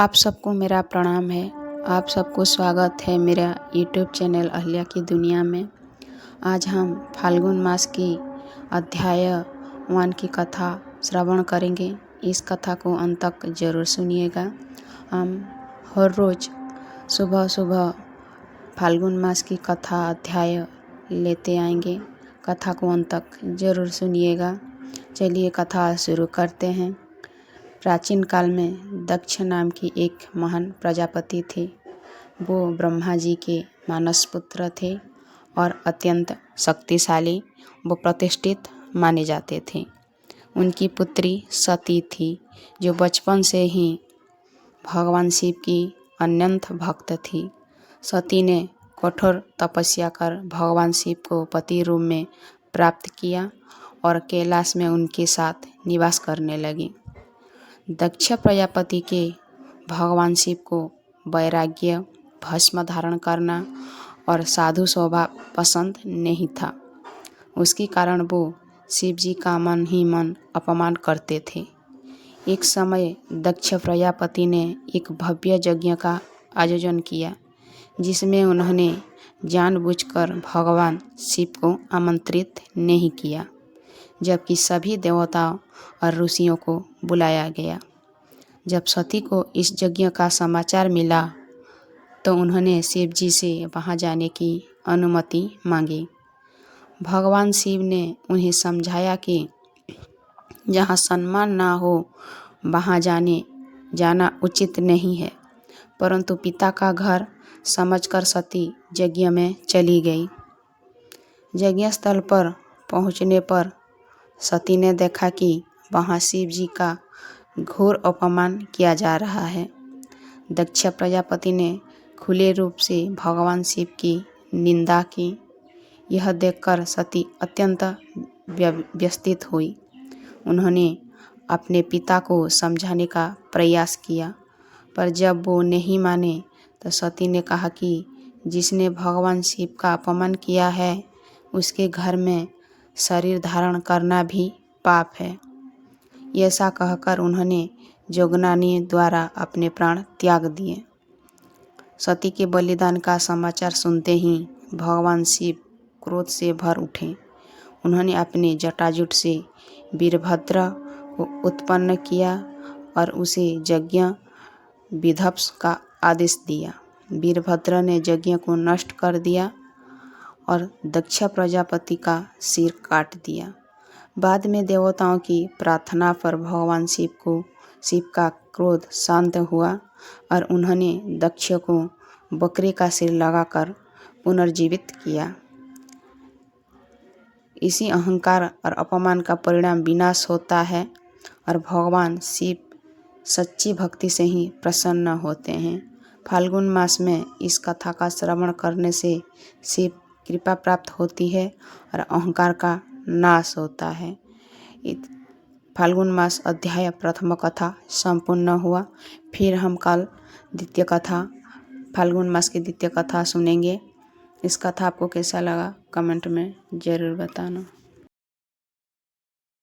आप सबको मेरा प्रणाम है। आप सबको स्वागत है मेरा यूट्यूब चैनल अहल्या की दुनिया में। आज हम फाल्गुन मास की अध्याय 1 की कथा श्रवण करेंगे। इस कथा को अंत तक जरूर सुनिएगा। हम हर रोज़ सुबह सुबह फाल्गुन मास की कथा अध्याय लेते आएंगे। कथा को अंत तक जरूर सुनिएगा। चलिए कथा शुरू करते हैं। प्राचीन काल में दक्ष नाम की एक महान प्रजापति थे। वो ब्रह्मा जी के मानस पुत्र थे और अत्यंत शक्तिशाली व प्रतिष्ठित माने जाते थे। उनकी पुत्री सती थी, जो बचपन से ही भगवान शिव की अनंत भक्त थी। सती ने कठोर तपस्या कर भगवान शिव को पति रूप में प्राप्त किया और कैलाश में उनके साथ निवास करने लगी। दक्ष प्रजापति के भगवान शिव को वैराग्य, भस्म धारण करना और साधु स्वभाव पसंद नहीं था। उसके कारण वो शिव जी का मन ही मन अपमान करते थे। एक समय दक्ष प्रजापति ने एक भव्य यज्ञ का आयोजन किया, जिसमें उन्होंने जानबूझकर भगवान शिव को आमंत्रित नहीं किया, जबकि सभी देवताओं और ऋषियों को बुलाया गया। जब सती को इस यज्ञ का समाचार मिला तो उन्होंने शिव जी से वहां जाने की अनुमति मांगी। भगवान शिव ने उन्हें समझाया कि जहां सम्मान ना हो वहां जाना उचित नहीं है, परंतु पिता का घर समझकर सती यज्ञ में चली गई। यज्ञ स्थल पर पहुंचने पर सती ने देखा कि वहां शिव जी का घोर अपमान किया जा रहा है। दक्ष प्रजापति ने खुले रूप से भगवान शिव की निंदा की। यह देखकर सती अत्यंत व्यथित हुई। उन्होंने अपने पिता को समझाने का प्रयास किया, पर जब वो नहीं माने तो सती ने कहा कि जिसने भगवान शिव का अपमान किया है, उसके घर में शरीर धारण करना भी पाप है। ऐसा कहकर उन्होंने जोगनानी द्वारा अपने प्राण त्याग दिए। सती के बलिदान का समाचार सुनते ही भगवान शिव क्रोध से भर उठे। उन्होंने अपने जटाजुट से वीरभद्र को उत्पन्न किया और उसे यज्ञ विध्वंस का आदेश दिया। वीरभद्र ने यज्ञ को नष्ट कर दिया और दक्ष प्रजापति का सिर काट दिया। बाद में देवताओं की प्रार्थना पर भगवान शिव का क्रोध शांत हुआ और उन्होंने दक्ष को बकरी का सिर लगाकर पुनर्जीवित किया। इसी अहंकार और अपमान का परिणाम विनाश होता है और भगवान शिव सच्ची भक्ति से ही प्रसन्न होते हैं। फाल्गुन मास में इस कथा का श्रवण करने से शिव कृपा प्राप्त होती है और अहंकार का नाश होता है। फाल्गुन मास अध्याय प्रथम कथा संपूर्ण हुआ। फिर हम कल द्वितीय कथा फाल्गुन मास की द्वितीय कथा सुनेंगे। इस कथा आपको कैसा लगा कमेंट में ज़रूर बताना।